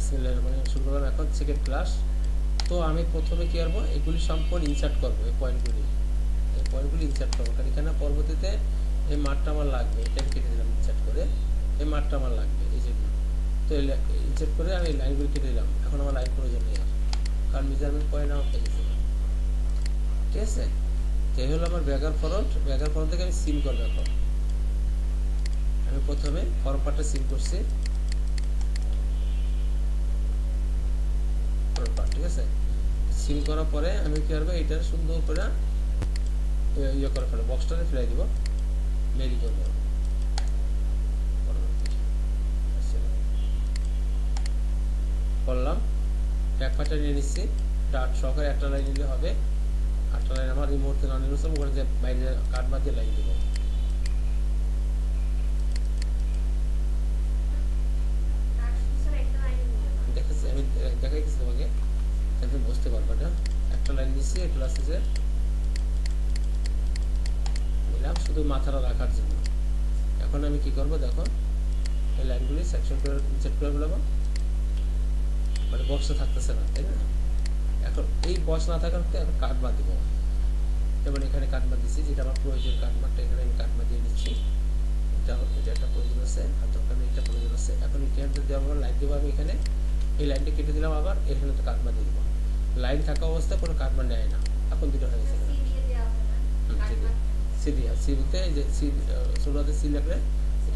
বিসমিল্লাহির রহমানির রহিম। শুরু করলাম এখন সেকেন্ড ক্লাস। তো আমি প্রথমে কি করবো, এগুলি সম্পূর্ণ ইনসার্ট করবো, এই পয়েন্টগুলি ইনসার্ট করবো, কারণ এখানে পরবর্তীতে এই মাঠটা আমার লাগবে, এটা আমি কেটে দিলাম ইনসার্ট করে, এই মাঠটা আমার লাগবে এই জন্য। তো ইনসার্ট করে আমি লাইনগুলি কেটে দিলাম, এখন আমার লাইন প্রয়োজন নেই আর, কারণ মেজারমেন্ট পয়েন্ট আমার পেয়ে গেছে। ঠিক আছে, তো এই হলো আমার ব্যাগার ফরম থেকে আমি সিন করবো। এখন আমি প্রথমে ফরম পার্টটা সিন করছি, ঠিক আছে। সিন করার পরে আমি কি করবো, এটা সুন্দর করে ইয়ে করে ফেলবো, বক্সটাতে ফেলাই দিব, মেরি করবো। করলাম, এক পাটা নিয়ে নিচ্ছি, ডাট সহকারে একটা লাইন নিলে হবে। 8টা লাইন আমার এই মুহূর্তে না নিলে ওখানে যে বাইরে কাট বাদ দিয়ে লাইন দেবো। দেখেছি আমি, দেখাই দিচ্ছি তোমাকে, তুমি বুঝতে পারবে না। একটা লাইন নিচ্ছি, এটা আছে যে নিলাম শুধু মাথাটা রাখার জন্য। এখন আমি কি করবো দেখো, এই লাইনগুলি সেকশন করে ইনসার্ট করে ফেলবো, মানে বক্সে থাকতেছে না, তাই না। এখন এই বক্স না থাকার এখন কাট বাদ দিব, যেমন এখানে কাট বাদ দিচ্ছি, যেটা আমার প্রয়োজন কাটমারটা এখানে আমি কাট বাদ দিয়ে নিচ্ছি। এটা একটা প্রয়োজন আছে, আর দরকার এটা প্রয়োজন আছে। এখন এখানে দেওয়ার লাইন দেবো আমি, এখানে এই লাইনটা কেটে দিলাম, আবার এখানে তো কাটমার দিয়ে দিব। লাইন থাকা অবস্থায় কোনো কাটমার নেয় না, এখন দুটো হয়ে গেছে। সি বলতে যে সি ছোটতে সি লাগলে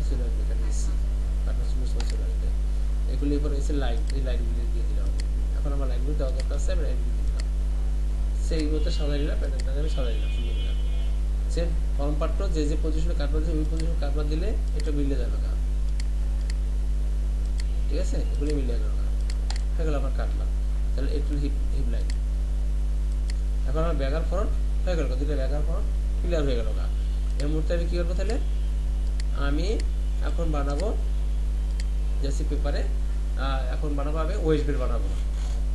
সি লাগবে, এখানে সি কাটমার চলে আসবে। এগুলি এবার এসে লাইন, এই লাইনগুলি দিয়ে দিলাম। এখন আমার লাইনগুলি দেওয়া দরকার আছে, আমি লাইনগুলি দিয়ে দিলাম। সেই মতো সাজাই নিলাম, প্যাটার্নটাকে আমি সাজাই নিলাম সুন্দর করে। সে ফর্ম পার্টটা যে পজিশনে কাটবার দিচ্ছে, ওই পজিশনে কাটবার দিলে এটা মিলে যাবে না, ঠিক আছে। এগুলি মিলে যাবে না, হয়ে গেল আমার কাটবার। তাহলে একটু হিপ লাইন। এখন আমার ব্যাগার ফ্রন্ট হয়ে গেল, দুটো ব্যাগার ফ্রন্ট ক্লিয়ার হয়ে গেল। এর মুহূর্তে আমি কী করবো, তাহলে আমি এখন বানাবো জেসি পেপারে, এখন বানাবো আমি ওয়েস্ট বেল্ট বানাবো।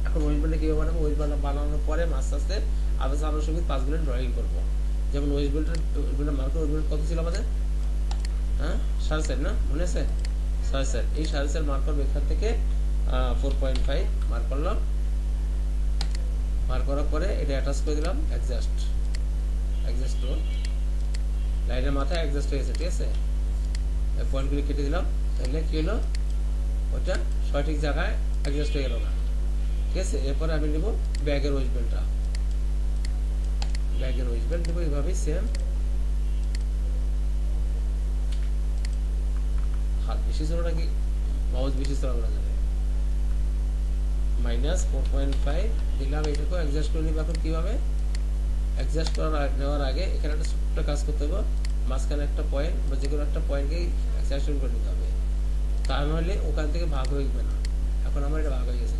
এখন ওয়েস্ট বেল্টে কীভাবে বানাবো, ওয়েস্ট বেল্ট বানানোর পরে আস্তে আস্তে আবার আনুষঙ্গিক 5 মিনিট ড্রয়িং করবো। যেমন ওয়েস্ট বেল্টের মার্কেট, ওয়েস্ট বেল্ট কত ছিল আমাদের, 4.5 না, মনে আছে 4.5। এই 4.5 মার্ক করবো, এখান থেকে 4.5 মার্ক করলাম। মার্ক করার পরে এটা অ্যাটাচ করে দিলাম, অ্যাডজাস্ট লাইনের মাথায় অ্যাডজাস্ট হয়ে গেছে, ঠিক আছে। এই পয়েন্টগুলি কেটে দিলাম, তাহলে কি হলো, ওটা সঠিক জায়গায় অ্যাডজাস্ট হয়ে গেল না, ঠিক আছে। এরপরে আমি নেব ব্যাগের ওয়েস্ট বেল্টটা, নেবো এইভাবেই সেম। হাত বেশি ছিল নাকি মাউস বেশি ছিল না জানে, -4.5 দিলাম। এইটাকেও অ্যাডজাস্ট করে নিব। এখন কীভাবে অ্যাডজাস্ট নেওয়ার আগে এখানে একটা ছোট্ট কাজ করতে হবে, মাঝখানে একটা পয়েন্ট বা যে কোনো একটা পয়েন্টকেই অ্যাডজাস্ট করে নিতে হবে, তা নাহলে ওখান থেকে ভাগ হয়ে যাবে না। এখন আমার এটা ভাগ হয়ে গেছে,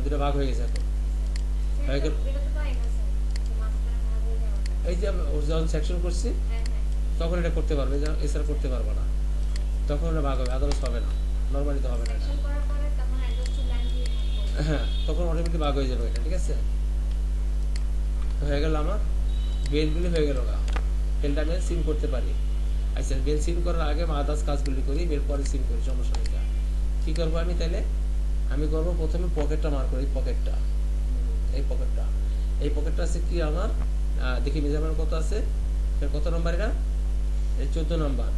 দুটো ভাগ হয়ে গেছে। এখন হয়ে গেল, এই যে যখন সেকশন করছি তখন এটা করতে পারবে, এছাড়া করতে পারবে না, তখন এটা ভাগ হবে, আদারস হবে না, নর্মালি তো হবে না। হ্যাঁ, তখন অটোমেটিক ভাগ হয়ে যাবে এটা, ঠিক আছে। হয়ে গেল আমার বেলগুলি হয়ে গেল, বেলটা আমি সিম করতে পারি। আচ্ছা, বেল সিম করার আগে আদার্স কাজগুলি করি, বেল পরে সিম করি, সমস্যা নেই। কী করবো আমি, তাহলে আমি করবো প্রথমে পকেটটা মার করি। এই পকেটটা আছে কি আমার, দেখি মেজারমেন্ট কত আছে, কত নম্বর, এটা এই 14 নম্বর।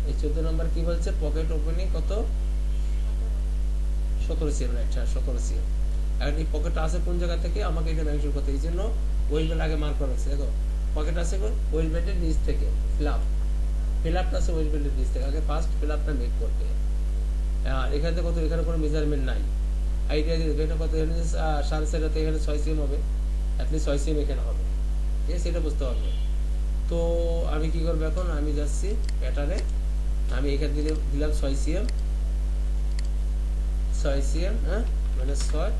এই 14 নম্বর কি বলছে, পকেট ওপেনিং কত, 17 cm, রাইট, 17 cm। এখন এই পকেটটা আছে কোন জায়গা থেকে আমাকে এটা মেনশন করতে, এই জন্য ওয়েল বেল্ট আগে মার্ক করা আছে। দেখো পকেট আছে ওয়েল বেল্টের নিচ থেকে, ফিলাপটা আছে ওয়েল বেল্টের নিচ থেকে, আগে ফার্স্ট ফিলাপটা মেক করবে। আর এখানে কত, এখানে কোনো মেজারমেন্ট নাই, আইডিয়া দিয়ে এটা কত, এখানে 4.5, এখানে 6 cm হবে, অ্যাটলিস্ট 6 cm এখানে হবে, ঠিক আছে, এটা বুঝতে হবে। তো আমি কি করবো, এখন আমি যাচ্ছি প্যাটার্নে, আমি এখানে দিলাম 6 cm, হ্যাঁ, -6,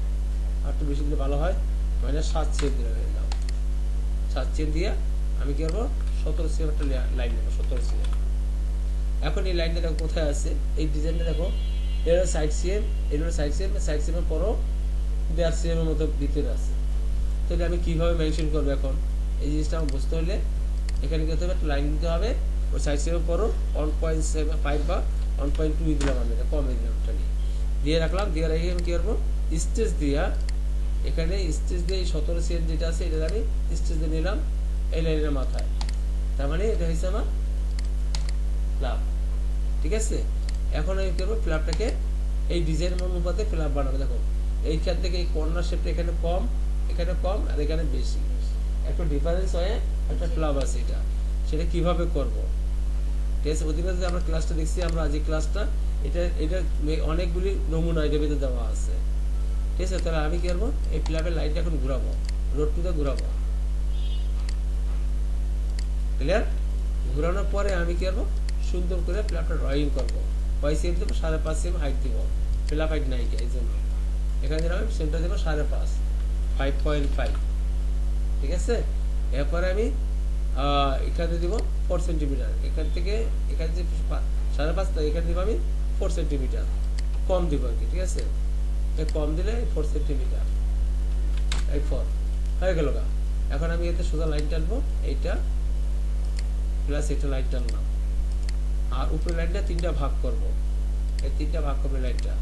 আর একটু বেশি দিলে ভালো হয়, -7 cm দিলাম। 7 cm দিয়ে আমি কি করবো, 17 cm একটা লাইন নেবো, 17 cm। এখন এই লাইনটা দেখো কোথায় আছে, এই ডিজাইনটা দেখো, এর সাইড cm, সাইড cm এর পরও 1.5 cm এর মতো ভিতরে আছে। তাহলে আমি কিভাবে মেনশন করবো, এখন এই জিনিসটা আমার বুঝতে হলে এখানে কি হতে হবে, একটা লাইন দিতে হবে, ওই সাইড cm এর পরও 1.75 বা 1.2 দিলাম, আমি এটা কমে দিলাম, ওটা নিয়ে দিয়ে রাখলাম, দিয়ে রেখে আমি কি করবো স্টেজ দিয়া এখানে স্টেজ দিয়ে 17 সিএম যেটা আছে এটা আমি স্টেজ দিয়ে নিলাম এই লাইনের মাথায়, তার মানে এটা হচ্ছে আমার ফ্ল্যাপ। ঠিক আছে, এখন আমি কি করবো ফ্ল্যাপটাকে এই ডিজাইন অনুপাতে ফ্ল্যাপ বানাবো। দেখো এইখান থেকে এই কর্নার শেপটা এখানে কম আর এখানে বেশি, একটু ডিফারেন্স হয়ে একটা ফ্ল্যাপ আছে, এটা সেটা কিভাবে করব। ঠিক আছে, অধিকাংশ যে আমরা ক্লাসটা দেখছি, আমরা আজ এই ক্লাসটা এটা অনেকগুলি নমুনা এটার ভিতরে দেওয়া আছে। ঠিক আছে, তাহলে আমি কি করবো এই ফ্ল্যাপের লাইনটা এখন ঘুরাবো, রোড টুতে ঘুরাবো। ক্লিয়ার? ঘুরানোর পরে আমি কি করবো সুন্দর করে ফ্ল্যাপটা ড্রয়িং করবো। 5 সিএম দেবো, 5.5 সিএম হাইট দিব, ফ্ল্যাপ হাইট নাই এই জন্য এখানে দিলাম আমি সেন্টার দেবো 5.5, 5.5। ঠিক আছে, এরপরে আমি এখানে দিব 4 সেন্টিমিটার, এখান থেকে এখানে যে 5.5 এখানে দিব আমি 4 সেন্টিমিটার কম দিব আর কি। ঠিক আছে, কম দিলে 4 সেন্টিমিটার, এই 4 হয়ে গেল গা। এখন আমি এতে সোজা লাইন টানবো, এইটা প্লাস এটা লাইন টানলাম, আর উপরে লাইনটা 3টা ভাগ করব, এই 3টা ভাগ করবে লাইনটা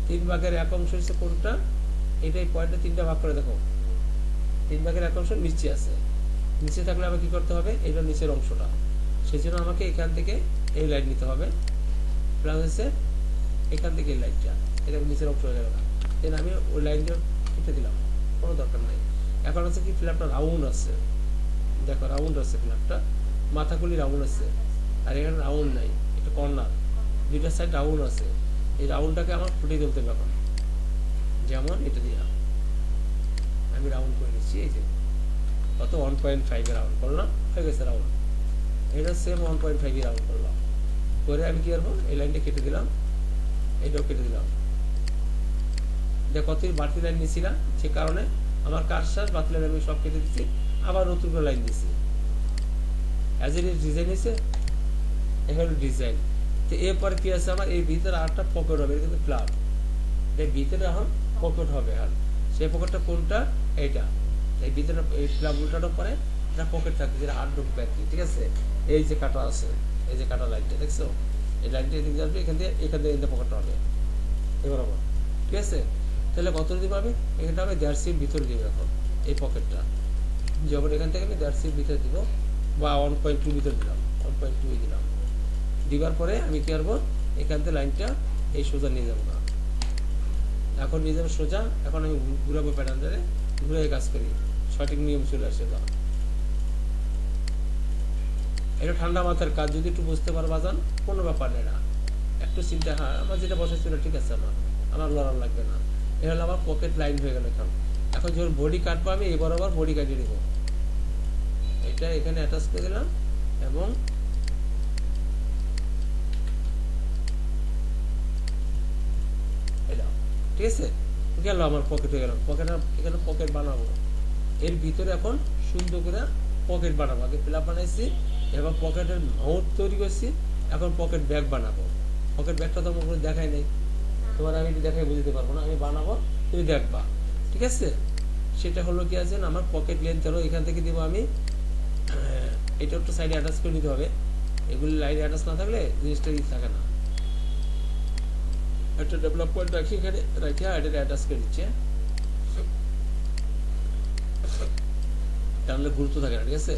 3 ভাগের 1 অংশ হচ্ছে কোনটা, এটাই পয়েন্টে 3টা ভাগ করে দেখো 3 ভাগের 1 অংশ নিচে আছে, নিচে থাকলে আমাকে কি করতে হবে এটা নিচের অংশটা, সেই জন্য আমাকে এখান থেকে এই লাইন নিতে হবে, প্লাস হচ্ছে এখান থেকে এই লাইনটা, এটা নিচের অংশ হয়ে গেল না, দেন আমি ওই লাইনটা কেটে দিলাম, কোনো দরকার নাই। এখন হচ্ছে কি ফ্ল্যাপটা রাউন্ড আছে, দেখো রাউন্ড আছে ফ্ল্যাপটা, মাথাগুলি রাউন্ড আছে, আর এখানে রাউন্ড নাই, এটা কর্নার, দুইটা সাইড রাউন্ড আছে, এই রাউন্ডটাকে আমার ফুটিয়ে তুলতে হবে। এখন যেমন এটা দিয়ে আমি রাউন্ড করে নিচ্ছি, এই যে কত 1.5 রাউন্ড করলাম, হয়ে গেছে রাউন্ড। এটা সেম 1.5 রাউন্ড করলাম, করে আমি কি করবো এই লাইনটা কেটে দিলাম, এইটাও কেটে দিলাম। দেখো কত বাড়তি লাইন নিয়েছিলাম, সে কারণে আমার কারসার বাড়তি লাইন আমি সব কেটে দিচ্ছি, আবার নতুন করে লাইন দিচ্ছি, অ্যাজ ইট ইজ ডিজাইন হয়েছে, এখানে ডিজাইন। তো এরপরে কি আছে আমার এই ভিতরে আরেকটা পকেট হবে, এটা কিন্তু ফ্ল্যাপ, এর ভিতরে এখন পকেট হবে, আর সেই পকেটটা কোনটা এইটা, এই ভিতরে এই ফ্ল্যাপ উল্টানোর পরে এটা পকেট থাকবে, যেটা 8 ঢুকবে আর কি। ঠিক আছে, এই যে কাটা আছে, এই যে কাটা লাইনটা দেখছো, এই লাইনটা এদিকে যাবে, এখান থেকে পকেটটা হবে এবার আবার। ঠিক আছে, তাহলে কত দিব আমি, এখানটা আমি 1.5 সিম ভিতরে দিব, এখন এই পকেটটা যখন এখান থেকে আমি 1.5 সিম ভিতরে দিব, বা 1.2 ভিতরে দিলাম, 1.2 দিলাম, দিবার পরে আমি কি করবো এখান থেকে লাইনটা এই সোজা নিয়ে যাবো না, এখন নিয়ে যাবো সোজা। এখন আমি ঘুরাবো প্যাটার্নটারে, ঘুরে কাজ করি, সঠিক নিয়ম চলে আসে। এটা ঠান্ডা মাথার কাজ, যদি একটু বুঝতে পারো বাজান কোনো ব্যাপার নেই না, একটু চিন্তা, হ্যাঁ আমার যেটা বসেছিল ঠিক আছে, আমার লড়ার লাগবে না। এ হলো আমার পকেট লাইন হয়ে গেল। এখন যখন বডি কাটবো আমি এবার আবার বডি কাটিয়ে দেবো, এটা এখানে অ্যাটাচ করে দিলাম, এবং এটা ঠিক আছে গেল আমার পকেট হয়ে গেল। পকেট এখানে পকেট বানাবো, এর ভিতরে এখন সুন্দর করে পকেট বানাবো। আগে ফ্ল্যাপ বানাইছি, এবার পকেটের মাউথ তৈরি করছি, এখন পকেট ব্যাগ বানাবো। পকেট ব্যাগটা তো আমার দেখাই নেই, তোমার আমি দেখাই বুঝতে পারবো না, আমি বানাবো তুমি দেখবা। ঠিক আছে, সেটা হলো কি আছে আমার পকেট লেন্থ হলো এখান থেকে দিব আমি, এটা একটু সাইডে অ্যাটাচ করে নিতে হবে, এগুলি লাইনে অ্যাটাচ না থাকলে জিনিসটা থাকে না। একটা ডেভেলপমেন্ট রাখি, এখানে রাখি এটা অ্যাটাচ করে দিচ্ছে, তাহলে গুরুত্ব থাকে না। ঠিক আছে,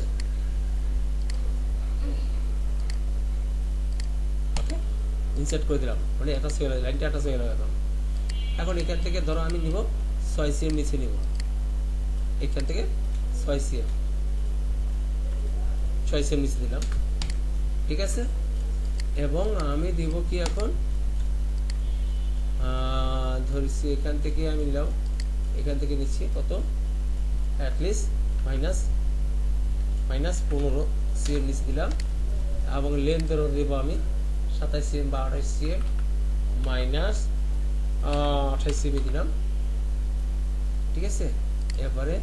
ইনসার্ট করে দিলাম, মানে অ্যাটাচ হয়ে গেল, লাইনটা অ্যাটাচ হয়ে গেল। এখন এখান থেকে ধরো আমি নিব 6 সিএম নিচে নিব, এখান থেকে 6 সিএম নিচে দিলাম। ঠিক আছে, এবং আমি দিব কি এখন ধরছি এখান থেকে আমি নিলাম, এখান থেকে নিচ্ছি কত অ্যাটলিস্ট মাইনাস 15 সিএম নিচে দিলাম, এবং লেন্থ দেবো আমি 27 সিএম বা 28 সিএম, মাইনাস 28 সিএম দিলাম। ঠিক আছে, এরপরে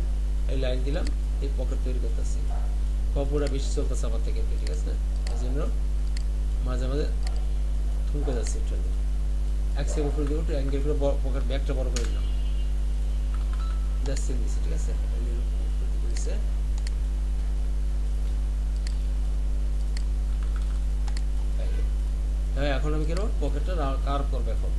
এই লাইন দিলাম, এই পকেট তৈরি করতেছি, কপড়টা বেশি চলতেছে আমার থেকে, ঠিক আছে, এই জন্য মাঝে মাঝে থুমকে যাচ্ছে, একটু 1 সিএম উপরে দিব, একটু অ্যাঙ্গেল করে পকেট ব্যাগটা বড় করে দিলাম, 10 সিএম দিচ্ছি। ঠিক আছে, হ্যাঁ এখন আমি কি করবো পকেটটা কার্ভ করবো এখন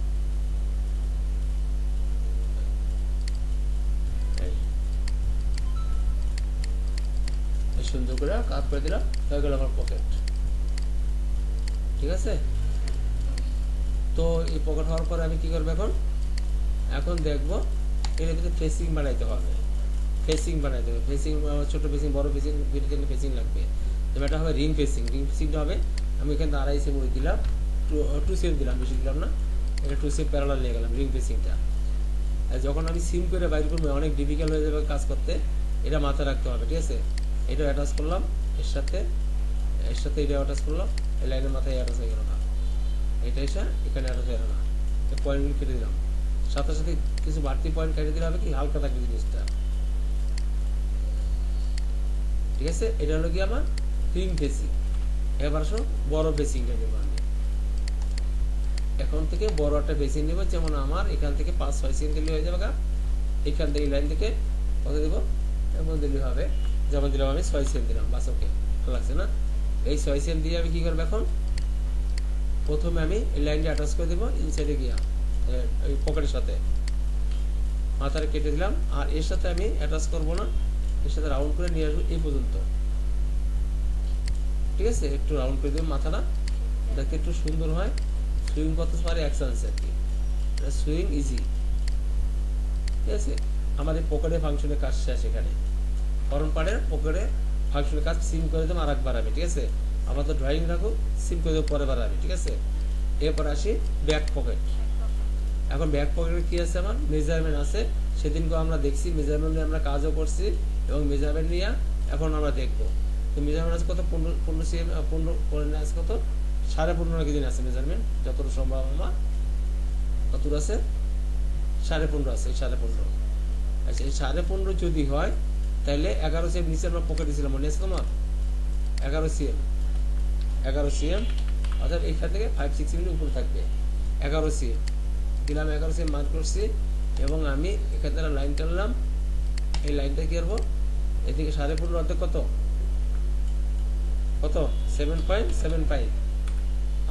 সুন্দর করে কার্ভ করে দিলাম হয়ে গেল আমার পকেট ঠিক আছে তো এই পকেট হওয়ার পরে আমি কি করবো এখন এখন দেখবো এর ভিতরে ফেসিং বানাইতে হবে ফেসিং বানাইতে হবে ফেসিং ছোট ফেসিং বড় ফেসিং দুটো তিনটে ফেসিং লাগবে তো এটা হবে রিং ফেসিংটা হবে আমি এখানে 2.5 সেম দিলাম 2 সেম দিলাম বেশি দিলাম না এটা 2 সেম প্যারালাল নিয়ে গেলাম রিং ফেসিংটা আর যখন আমি সিম করে বাইর করবো অনেক ডিফিকাল্ট হয়ে যাবে কাজ করতে এটা মাথায় রাখতে হবে ঠিক আছে এটা অ্যাটাচ করলাম এর সাথে এটা অ্যাটাচ করলাম এই লাইনের মাথায় অ্যাটাচ হয়ে গেল না এটা এসে এখানে অ্যাটাচ হয়ে গেল না এই পয়েন্টগুলো কেটে দিলাম সাথে সাথে কিছু বাড়তি পয়েন্ট কেটে দিলে হবে কি হালকা থাকবে জিনিসটা ঠিক আছে এটা হলো কি আমার রিং ফেসিং এবার আসো বড় ফেসিংটা নেব আমি এখন থেকে বড় একটা ফেসিং নেব যেমন আমার এখান থেকে 5-6 সেম দিলে হয়ে যাবে এখান থেকে লাইন থেকে কত দেব এমন দিলে হবে যেমন দিলাম আমি 6 সেম দিলাম বাস ওকে ভালো লাগছে না এই 6 সেম দিয়ে আমি কি করব এখন প্রথমে আমি এই লাইনটা অ্যাটাচ করে দেব ইনসাইডে গিয়া এই পকেটের সাথে মাথাটা কেটে দিলাম আর এর সাথে আমি অ্যাটাচ করব না এর সাথে রাউন্ড করে নিয়ে আসবো এই পর্যন্ত ঠিক আছে একটু রাউন্ড করে দেব মাথাটা দেখতে একটু সুন্দর হয় সুইং করতে পারে অ্যাকশন আর কি সুইং ইজি ঠিক আছে আমাদের পকেটে ফাংশনের কাজ শেষ এখানে ফরম পার্টের পকেটে ফাংশনের কাজ সিম করে দেবো আর একবার আমি ঠিক আছে আমরা তো ড্রয়িং রাখো সিম করে দেবো পরের বার আমি ঠিক আছে এরপর আসি ব্যাক পকেট এখন ব্যাক পকেটে কি আছে আমার মেজারমেন্ট আছে সেদিনকে আমরা দেখছি মেজারমেন্ট নিয়ে আমরা কাজও করছি এবং মেজারমেন্ট নিয়ে এখন আমরা দেখবো তো মেজারমেন্ট আছে কত 15 সিএম 15 আছে কত 15.5 কেজি আছে মেজারমেন্ট যতটা সম্ভব আমার কত আছে 15.5 আছে 15.5 আচ্ছা এই 15.5 যদি হয় তাহলে 11 সিএম নিচে আমরা পকেটে ছিলাম মনে আছে তোমার 11 সিএম অর্থাৎ এখান থেকে 5-6 মিনিট উপরে থাকবে 11 সিএম দিলাম 11 সিএম মার্ক করছি এবং আমি এখান থেকে লাইন টানলাম এই লাইনটা কি করবো এদিকে 15.5 অর্ধেক কত 7.75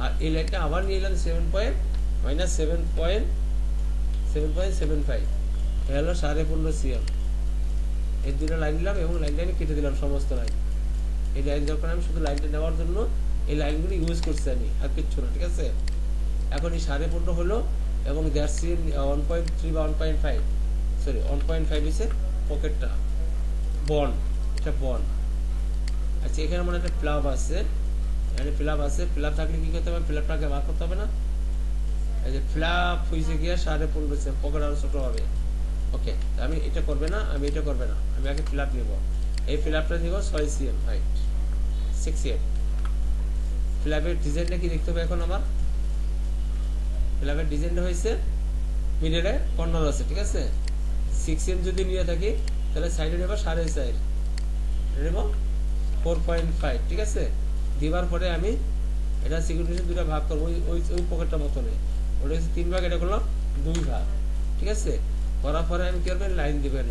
আর এই লাইনটা আবার নিয়ে এলাম 7.75 হলো 15.5 সিএম এর দুটো লাইন নিলাম এবং লাইনটা আমি কেটে দিলাম সমস্ত লাইন এই লাইন যখন আমি শুধু লাইনটা নেওয়ার জন্য এই লাইনগুলো ইউজ করছি আমি আর কিচ্ছু না ঠিক আছে এখন এই 15.5 হলো এবং দ্যাট সিএম 1.3 বা 1.5 সরি 1.5 হচ্ছে পকেটটা বন্ড এটা বন্ড আচ্ছা এখানে মনে একটা ফ্লাপ আছে এখানে ফ্লাপ আছে ফ্লাপ থাকলে কি করতে হবে ফ্লাপটাকে বার করতে হবে না এই যে ফ্লাপ হইছে গিয়া 15.5 সেম পকেট আরো ছোট হবে ওকে আমি এটা করবে না আমি আগে ফ্লাপ নিব এই ফ্লাপটা নিব 6 সিএম হাইট 6 সিএম ফ্লাপের ডিজাইনটা কি দেখতে হবে এখন আমার ফ্লাপের ডিজাইনটা হয়েছে মিডলে কর্নার আছে ঠিক আছে 6 সিএম যদি নিয়ে থাকি তাহলে সাইডে নেব 4.5 নেব 4.5 ঠিক আছে দিবার পরে আমি এটা সিকিউরিটি দুটো ভাগ করব ওই পকেটটা মতনে ওটা হচ্ছে 3 ভাগ এটা করলাম 2 ভাগ ঠিক আছে করার পরে আমি কি করব লাইন দিবেন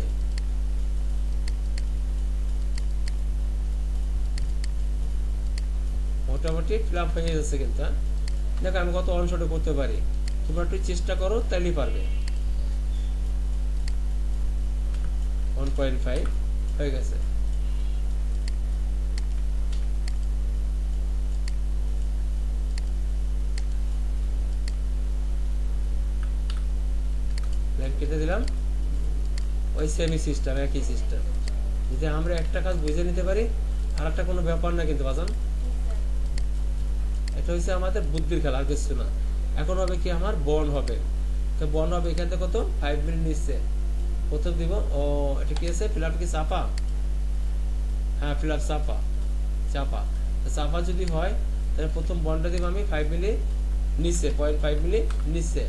মোটামুটি ফ্লাপ হয়ে যাচ্ছে কিন্তু দেখো আমি কত অনশটে করতে পারি তোমরা একটু চেষ্টা করো তাহলেই পারবে 1.5 হয়ে গেছে লাইন কেটে দিলাম ওই সেমি সিস্টেম একই সিস্টেম যদি আমরা একটা কাজ বুঝে নিতে পারি আর একটা কোনো ব্যাপার না কিন্তু বাজান এটা হচ্ছে আমাদের বুদ্ধির খেলা আর কিছু না এখন হবে কি আমার বন্ড হবে তো বন্ড হবে এখান থেকে কত 5 মিনিট নিচ্ছে প্রথম দিব ও এটা কি আছে ফ্ল্যাপ কি চাপা হ্যাঁ ফ্ল্যাপ চাপা যদি হয় তাহলে প্রথম বন্ডটা দিব আমি 5 মিলি নিচ্ছে 0.5 মিলি নিচ্ছে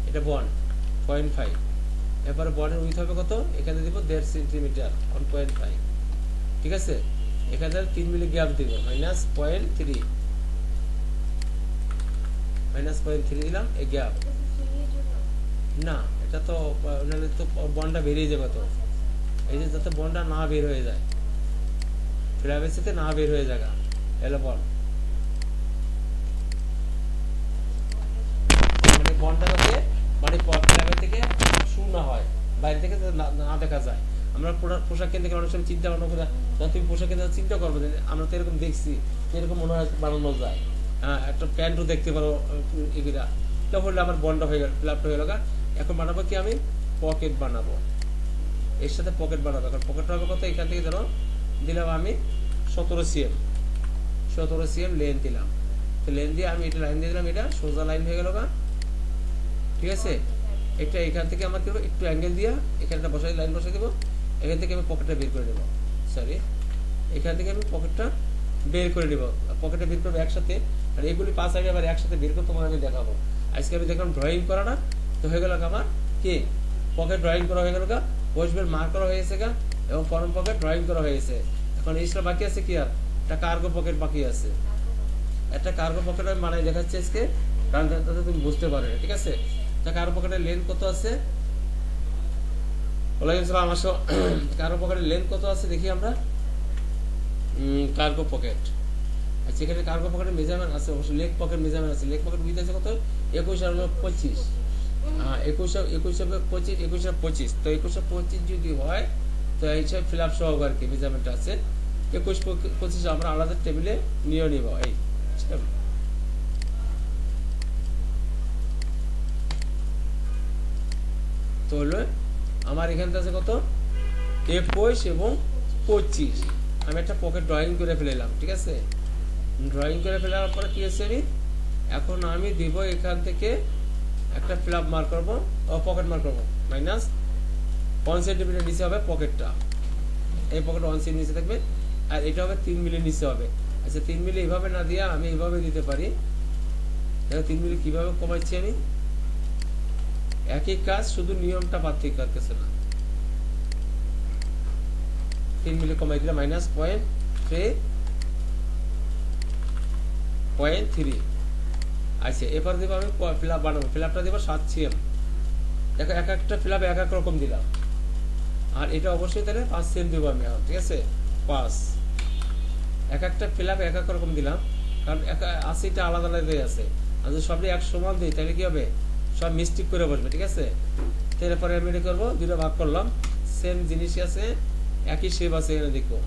এটা বন্ড 0.5 এরপরে বন্ডের উইথ হবে কত এখানে দিব 1.5 সেন্টিমিটার 1.5 ঠিক আছে এখানে 3 মিলি গ্যাপ দিব -0.3 দিলাম এই গ্যাপ না এটা তো নাহলে তো বন্ডটা বেরিয়ে যাবে তো এই যে যাতে বন্ডটা না বের হয়ে যায় ফ্ল্যাপের সাথে না বের হয়ে যায় এলো বন্ড আমার এই ফ্ল্যাপের থেকে শুরু না হয়, বাইরে থেকে না দেখা যায়। আমরা পোশাক কিনতে গেলে অনেক সময় চিন্তা ভাবনা করে, যখন তুমি পোশাক কিনতে চিন্তা করবো যে আমরা তো এরকম দেখছি, এরকম মনে হয় বানানো যায়। একটা প্যান্টও দেখতে পারো এগুলা, তাহলে আমার বন্ড হয়ে গেল, ফ্ল্যাপটা হয়ে গেল। এখন বানাবো কি, আমি পকেট বানাবো, এর সাথে পকেট বানাবো। এখন পকেটটা হবে কত, এখান থেকে ধরো দিলাম আমি 17 cm, 17 cm লেন দিলাম। তো লেন দিয়ে আমি এটা লাইন দিয়ে দিলাম, এটা সোজা লাইন হয়ে গেল গা, ঠিক আছে। এটা এখান থেকে আমার দেবো একটু অ্যাঙ্গেল দিয়া, এখানে একটা বসাই লাইন বসাই দেবো, এখান থেকে আমি পকেটটা বের করে দেবো, সরি এখান থেকে আমি পকেটটা বের করে দেবো। পকেটটা বের করবো একসাথে, আর এগুলি 5 সাইডে আবার একসাথে বের করে তোমার আমি দেখাবো। আজকে আমি দেখলাম ড্রয়িং করা না, তো হয়ে গেল আমার কি পকেট ড্রয়িং করা হয়ে গেল গা, ওয়েস্টবেল্ট মার্ক করা হয়েছে গা, এবং ফরম পকেট ড্রয়িং করা হয়েছে। এখন এইটা বাকি আছে কি, আর একটা কার্গো পকেট বাকি আছে। একটা কার্গো পকেট আমি বানাই দেখাচ্ছি আজকে, কারণ তাতে তুমি বুঝতে পারবে, ঠিক আছে। কার্গো পকেটের লেন্থ কত আছে, ওয়ালাইকুম আসসালাম, আসো। কার্গো পকেটের লেন্থ কত আছে দেখি আমরা। কার্গো পকেট, আচ্ছা এখানে কার্গো পকেটের মেজারমেন্ট আছে, অবশ্যই লেগ পকেট মেজারমেন্ট আছে। লেগ পকেট উইথ আছে কত, 21 আর 25, 21 আর 25, তো 21 আর 25 যদি হয়, তো এই সব ফিল আপ সহ আর কি মেজারমেন্ট আছে। 21 25 আমরা আলাদা টেবিলে নিয়ে নিব। এই তো হলো আমার এখানটা আছে কত, 21 এবং 25। আমি একটা পকেট ড্রয়িং করে ফেলাম, ঠিক আছে। ড্রয়িং করে ফেলার পরে কি হচ্ছে, আমি এখন আমি দিব এখান থেকে একটা ফ্ল্যাপ মার্ক করবো, পকেট মার্ক করবো, -1 সেন্টিমিটার নিচে হবে পকেটটা। এই পকেট 1 সেন্টিমিটার নিচে থাকবে, আর এটা হবে 3 মিলি নিচে হবে। আচ্ছা 3 মিলি এইভাবে না দিয়া আমি এইভাবে দিতে পারি। দেখো 3 মিলি কিভাবে কমাচ্ছি আমি, একই কাজ, শুধু নিয়মটা পার্থক্য করতেছে না। 3 মিলি কমাই দিলাম, -0.3। আচ্ছা এবার দেবো আমি ফ্ল্যাপ বানাবো, ফ্ল্যাপটা দেবো 7 cm। দেখো এক একটা ফ্ল্যাপ এক এক রকম দিলাম, আর এটা অবশ্যই তাহলে 5 cm দেবো আমি এখন, ঠিক আছে। 5, এক একটা ফ্ল্যাপ এক এক রকম দিলাম, কারণ 80টা আলাদা আলাদা আছে। আর যদি সবই এক সমান দিই তাহলে কি হবে, সব মিস্টেক করে বসবে, ঠিক আছে। তারপরে আমি এটা করবো, দুটো ভাগ করলাম, সেম জিনিসই আছে, একই শেপ আছে এখানে দেখো।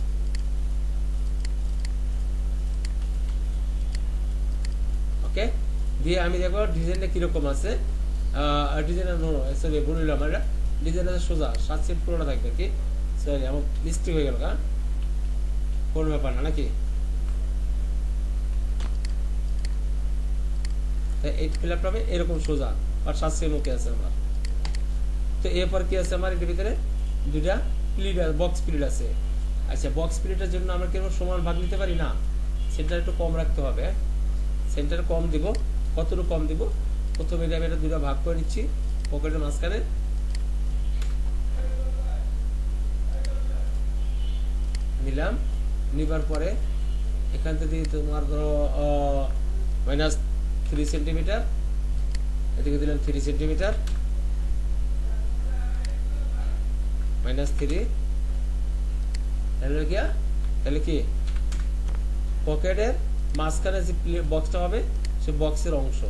ওকে, দিয়ে আমি দেখবো ডিজাইনটা কিরকম আছে। ডিজাইনটা সরি বললাম, এটা ডিজাইনটা সোজা 7 cm পুরোটা থাকবে কি, সরি আমার মিস্টেক হয়ে গেল, হ্যাঁ কোন ব্যাপার না নাকি। এই ফ্ল্যাপটা হবে এরকম সোজা, আর 7 cm ওকে আছে আমার। তো এরপর কি আছে আমার এর ভিতরে, দুইটা প্লিট আছে, বক্স প্লিট আছে। আচ্ছা বক্স প্লিটের জন্য আমরা কেন সমান ভাগ নিতে পারি না, সেন্টার একটু কম রাখতে হবে। সেন্টার কম দিব, কতটুকু কম দিব, প্রথমে আমি এটা দুটো ভাগ করে নিচ্ছি পকেটের মাঝখানে, নিলাম। নিবার পরে এখান থেকে তোমার ধরো -3 সেন্টিমিটার, এদিকে দিলাম 3 সেন্টিমিটার, -3। তাহলে কি পকেটের মাঝখানে যে বক্সটা হবে সে বক্সের অংশ,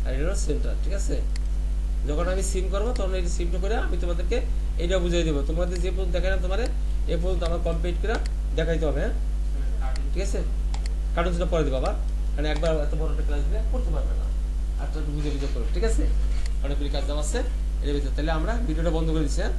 আর এটা হলো সেন্টার, ঠিক আছে। যখন আমি সিম করবো তখন এই সিমটা করে আমি তোমাদেরকে এইটা বুঝিয়ে দেবো। তোমাদের যে পর্যন্ত দেখালাম তোমার এ পর্যন্ত আমার কমপ্লিট করে দেখাইতে হবে, হ্যাঁ ঠিক আছে। কার্টুনটা পরে দেবো আবার, কারণ একবার এত বড় একটা ক্লাস দিলে করতে পারবে না, আর বুঝে বুঝে করো, ঠিক আছে। অনেকগুলি কাজ দেওয়া আছে এর ভিতরে। তাহলে আমরা ভিডিওটা বন্ধ করে দিচ্ছি, হ্যাঁ।